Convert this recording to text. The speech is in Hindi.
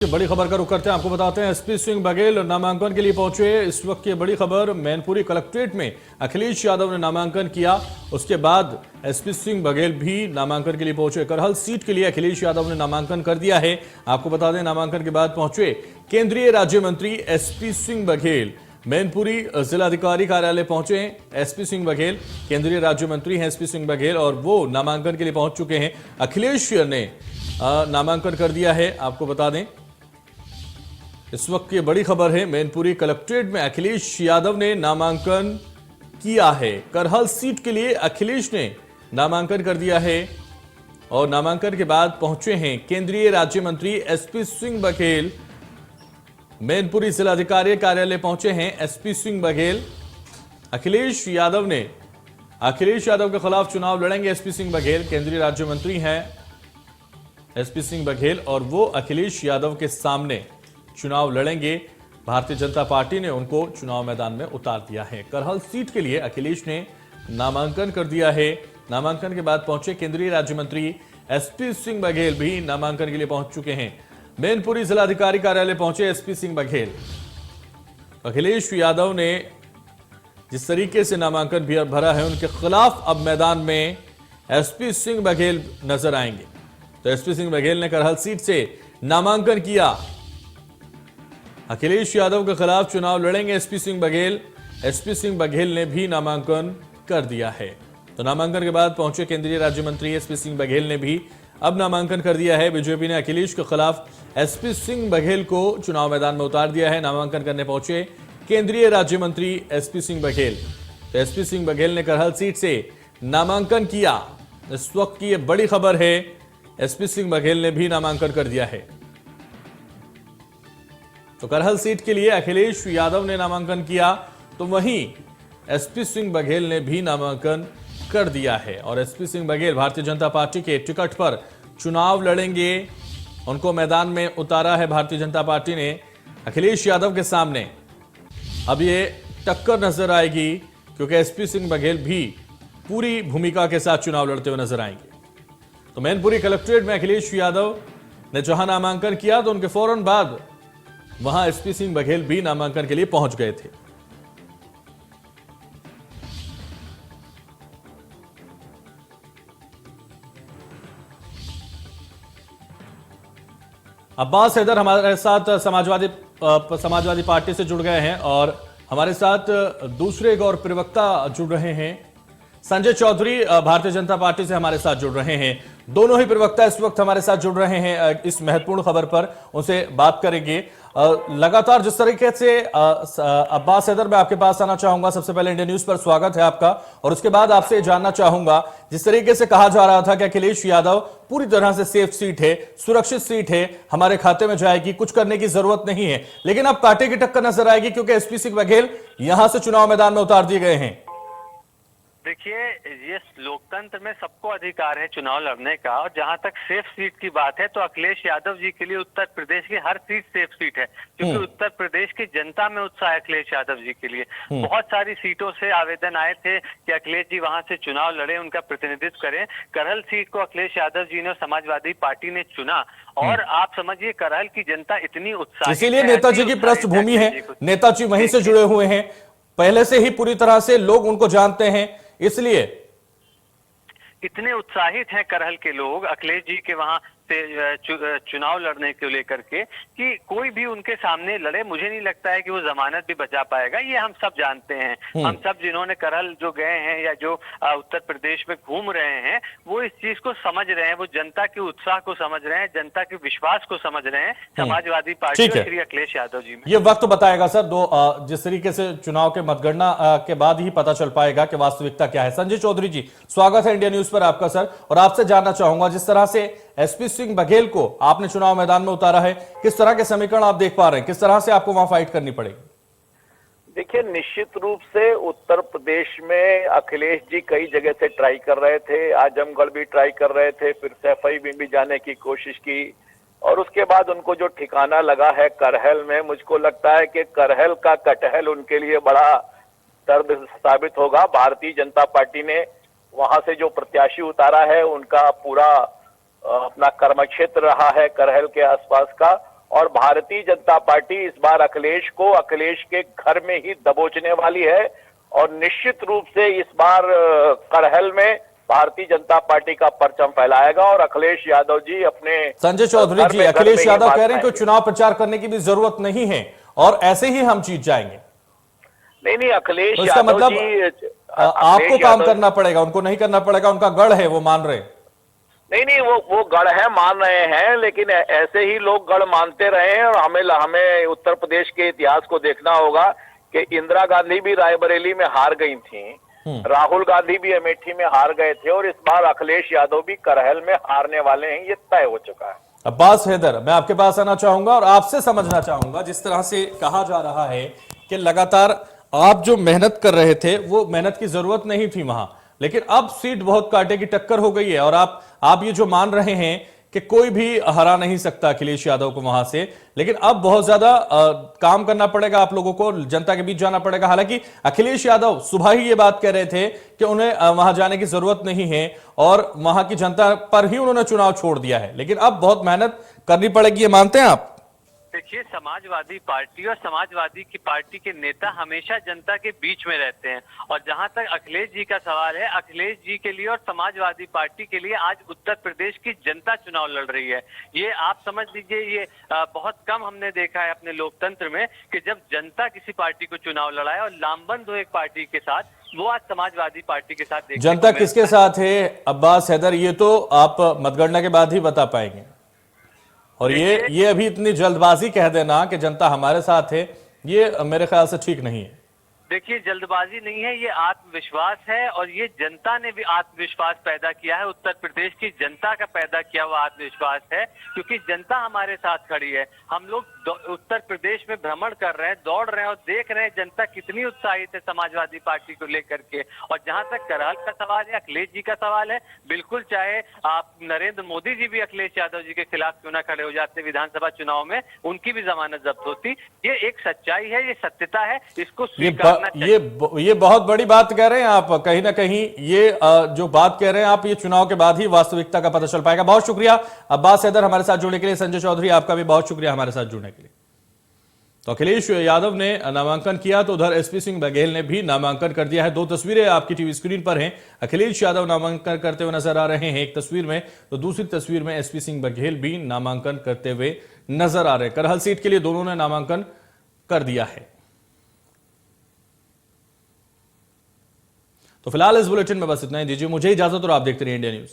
बड़ी खबर का रुख करते हैं। आपको बताते हैं एसपी सिंह बघेल नामांकन के लिए पहुंचे। इस वक्त की बड़ी खबर, मैनपुरी कलेक्ट्रेट में अखिलेश यादव ने नामांकन किया। उसके बाद एसपी सिंह बघेल भी नामांकन के लिए पहुंचे। करहल सीट के लिए अखिलेश यादव ने नामांकन कर दिया है। आपको बता दें, नामांकन के बाद पहुंचे केंद्रीय राज्य मंत्री एसपी सिंह बघेल। मैनपुरी जिलाधिकारी कार्यालय पहुंचे एसपी सिंह बघेल। केंद्रीय राज्य मंत्री हैं एसपी सिंह बघेल और वो नामांकन के लिए पहुंच चुके हैं। अखिलेश ने नामांकन कर दिया है। आपको बता दें, इस वक्त की बड़ी खबर है, मैनपुरी कलेक्ट्रेट में अखिलेश यादव ने नामांकन किया है। करहल सीट के लिए अखिलेश ने नामांकन कर दिया है और नामांकन के बाद पहुंचे हैं केंद्रीय राज्य मंत्री एसपी सिंह बघेल। मैनपुरी जिलाधिकारी कार्यालय पहुंचे हैं एसपी सिंह बघेल। अखिलेश यादव के खिलाफ चुनाव लड़ेंगे एसपी सिंह बघेल। केंद्रीय राज्य मंत्री हैं एसपी सिंह बघेल और वो अखिलेश यादव के सामने चुनाव लड़ेंगे। भारतीय जनता पार्टी ने उनको चुनाव मैदान में उतार दिया है। करहल सीट के लिए अखिलेश ने नामांकन कर दिया है। नामांकन के बाद पहुंचे केंद्रीय राज्य मंत्री एसपी सिंह बघेल भी नामांकन के लिए पहुंच चुके हैं। मैनपुरी जिलाधिकारी कार्यालय पहुंचे एसपी सिंह बघेल। अखिलेश यादव ने जिस तरीके से नामांकन भरा है, उनके खिलाफ अब मैदान में एसपी सिंह बघेल नजर आएंगे। तो एसपी सिंह बघेल ने करहल सीट से नामांकन किया। अखिलेश यादव के खिलाफ चुनाव लड़ेंगे एसपी सिंह बघेल। एसपी सिंह बघेल ने भी नामांकन कर दिया है। तो नामांकन के बाद पहुंचे केंद्रीय राज्य मंत्री एसपी सिंह बघेल ने भी अब नामांकन कर दिया है। बीजेपी ने अखिलेश के खिलाफ एसपी सिंह बघेल को चुनाव मैदान में उतार दिया है। नामांकन करने पहुंचे केंद्रीय राज्य मंत्री एसपी सिंह बघेल। तो एसपी सिंह बघेल ने करहल सीट से नामांकन किया। इस वक्त की यह बड़ी खबर है, एसपी सिंह बघेल ने भी नामांकन कर दिया है। तो करहल सीट के लिए अखिलेश यादव ने नामांकन किया, तो वहीं एसपी सिंह बघेल ने भी नामांकन कर दिया है और एसपी सिंह बघेल भारतीय जनता पार्टी के टिकट पर चुनाव लड़ेंगे। उनको मैदान में उतारा है भारतीय जनता पार्टी ने अखिलेश यादव के सामने। अब ये टक्कर नजर आएगी क्योंकि एसपी सिंह बघेल भी पूरी भूमिका के साथ चुनाव लड़ते हुए नजर आएंगे। तो मैनपुरी कलेक्ट्रेट में अखिलेश यादव ने जहां नामांकन किया, तो उनके फौरन बाद वहां एसपी सिंह बघेल भी नामांकन के लिए पहुंच गए थे। अब्बास हैदर हमारे साथ समाजवादी पार्टी से जुड़ गए हैं और हमारे साथ दूसरे एक और प्रवक्ता जुड़ रहे हैं, संजय चौधरी भारतीय जनता पार्टी से हमारे साथ जुड़ रहे हैं। दोनों ही प्रवक्ता इस वक्त हमारे साथ जुड़ रहे हैं। इस महत्वपूर्ण खबर पर उनसे बात करेंगे। लगातार जिस तरीके से अब्बास हैदर, मैं आपके पास आना चाहूंगा। सबसे पहले इंडिया न्यूज पर स्वागत है आपका और उसके बाद आपसे जानना चाहूंगा, जिस तरीके से कहा जा रहा था कि अखिलेश यादव पूरी तरह से सेफ सीट है, सुरक्षित सीट है, हमारे खाते में जाएगी, कुछ करने की जरूरत नहीं है, लेकिन अब कांटे की टक्कर नजर आएगी क्योंकि एसपी सिंह बघेल यहां से चुनाव मैदान में उतार दिए गए हैं। देखिए, ये लोकतंत्र में सबको अधिकार है चुनाव लड़ने का, और जहां तक सेफ सीट की बात है तो अखिलेश यादव जी के लिए उत्तर प्रदेश की हर सीट सेफ सीट है, क्योंकि उत्तर प्रदेश की जनता में उत्साह है अखिलेश यादव जी के लिए। बहुत सारी सीटों से आवेदन आए थे कि अखिलेश जी वहां से चुनाव लड़े, उनका प्रतिनिधित्व करें। करहल सीट को अखिलेश यादव जी ने, समाजवादी पार्टी ने चुना और आप समझिए करहल की जनता इतनी उत्साहित, इसीलिए नेताजी की पृष्ठभूमि है, नेताजी वहीं से जुड़े हुए हैं, पहले से ही पूरी तरह से लोग उनको जानते हैं, इसलिए इतने उत्साहित हैं करहल के लोग अखिलेश जी के वहां से चुनाव लड़ने को लेकर के कि कोई भी उनके सामने लड़े, मुझे नहीं लगता है कि वो जमानत भी बचा पाएगा। ये हम सब जानते हैं। हम सब जिन्होंने करहल जो गए हैं या जो उत्तर प्रदेश में घूम रहे हैं, वो इस चीज को समझ रहे हैं, वो जनता के उत्साह को समझ रहे हैं, जनता के विश्वास को समझ रहे हैं समाजवादी पार्टी और श्री अखिलेश यादव जी में। ये वक्त बताएगा सर, जिस तरीके से चुनाव के मतगणना के बाद ही पता चल पाएगा कि वास्तविकता क्या है। संजय चौधरी जी, स्वागत है इंडिया न्यूज पर आपका सर, और आपसे जानना चाहूंगा, जिस तरह से एसपी सिंह बघेल को आपने चुनाव मैदान में उतारा है, किस तरह के समीकरण आप देख पा रहे हैं, किस तरह से आपको वहां फाइट करनी पड़ेगी? देखिए, निश्चित रूप से उत्तर प्रदेश में अखिलेश जी कई जगह से ट्राई कर रहे थे, आजमगढ़ भी ट्राई कर रहे थे, फिर सैफई में भी जाने की कोशिश की, और उसके बाद उनको जो ठिकाना लगा है करहल में, मुझको लगता है कि करहल का कटहल उनके लिए बड़ा दर्द साबित होगा। भारतीय जनता पार्टी ने वहां से जो प्रत्याशी उतारा है, उनका पूरा अपना कर्म क्षेत्र रहा है करहल के आसपास का, और भारतीय जनता पार्टी इस बार अखिलेश को अखिलेश के घर में ही दबोचने वाली है। और निश्चित रूप से इस बार करहल में भारतीय जनता पार्टी का परचम फैलाएगा और अखिलेश यादव जी अपने संजय चौधरी जी, अखिलेश यादव कह रहे हैं कि चुनाव प्रचार करने की भी जरूरत नहीं है और ऐसे ही हम जीत जाएंगे। नहीं, अखिलेश तो इसका मतलब आपको काम करना पड़ेगा, उनको नहीं करना पड़ेगा, उनका गढ़ है, वो मान रहे। नहीं, वो गढ़ है, मान रहे हैं, लेकिन ऐसे ही लोग गढ़ मानते रहे हैं। और हमें उत्तर प्रदेश के इतिहास को देखना होगा कि इंदिरा गांधी भी रायबरेली में हार गई थी, राहुल गांधी भी अमेठी में हार गए थे, और इस बार अखिलेश यादव भी करहल में हारने वाले हैं, ये तय हो चुका है। अब्बास हैदर, मैं आपके पास आना चाहूंगा और आपसे समझना चाहूंगा, जिस तरह से कहा जा रहा है कि लगातार आप जो मेहनत कर रहे थे वो मेहनत की जरूरत नहीं थी वहां, लेकिन अब सीट बहुत कांटे की टक्कर हो गई है और आप ये जो मान रहे हैं कि कोई भी हरा नहीं सकता अखिलेश यादव को वहां से, लेकिन अब बहुत ज्यादा काम करना पड़ेगा आप लोगों को, जनता के बीच जाना पड़ेगा। हालांकि अखिलेश यादव सुबह ही ये बात कह रहे थे कि उन्हें वहां जाने की जरूरत नहीं है और वहां की जनता पर ही उन्होंने चुनाव छोड़ दिया है, लेकिन अब बहुत मेहनत करनी पड़ेगी, ये मानते हैं आप? देखिए, समाजवादी पार्टी और समाजवादी की पार्टी के नेता हमेशा जनता के बीच में रहते हैं, और जहां तक अखिलेश जी का सवाल है, अखिलेश जी के लिए और समाजवादी पार्टी के लिए आज उत्तर प्रदेश की जनता चुनाव लड़ रही है। ये आप समझ लीजिए, ये बहुत कम हमने देखा है अपने लोकतंत्र में कि जब जनता किसी पार्टी को चुनाव लड़ाए और लामबंद हो एक पार्टी के साथ, वो आज समाजवादी पार्टी के साथ। जनता किसके साथ है अब्बास हैदर, ये तो आप मतगणना के बाद ही बता पाएंगे, और ये अभी इतनी जल्दबाजी कह देना कि जनता हमारे साथ है, ये मेरे ख्याल से ठीक नहीं है। देखिए, जल्दबाजी नहीं है, ये आत्मविश्वास है, और ये जनता ने भी आत्मविश्वास पैदा किया है, उत्तर प्रदेश की जनता का पैदा किया हुआ आत्मविश्वास है, क्योंकि जनता हमारे साथ खड़ी है। हम लोग उत्तर प्रदेश में भ्रमण कर रहे हैं, दौड़ रहे हैं और देख रहे हैं जनता कितनी उत्साहित है समाजवादी पार्टी को लेकर के। और जहां तक करहल का सवाल है, अखिलेश जी का सवाल है, बिल्कुल चाहे आप नरेंद्र मोदी जी भी अखिलेश यादव जी के खिलाफ क्यों ना खड़े हो जाते विधानसभा चुनाव में, उनकी भी जमानत जब्त होती। ये एक सच्चाई है, ये सत्यता है, इसको स्वीकार ये बहुत बड़ी बात कह रहे हैं आप, कहीं ना कहीं ये जो बात कह रहे हैं आप, ये चुनाव के बाद ही वास्तविकता का पता चल पाएगा। बहुत शुक्रिया अब्बास हैदर हमारे साथ जुड़ने के लिए। संजय चौधरी, आपका भी बहुत शुक्रिया हमारे साथ जुड़ने के लिए। तो अखिलेश यादव ने नामांकन किया तो उधर एसपी सिंह बघेल ने भी नामांकन कर दिया है। दो तस्वीरें आपकी टीवी स्क्रीन पर हैं, अखिलेश यादव नामांकन करते हुए नजर आ रहे हैं एक तस्वीर में, तो दूसरी तस्वीर में एसपी सिंह बघेल भी नामांकन करते हुए नजर आ रहे हैं। करहल सीट के लिए दोनों ने नामांकन कर दिया है। तो फिलहाल इस बुलेटिन में बस इतना ही, दीजिए मुझे इजाजत और आप देखते रहिए इंडिया न्यूज।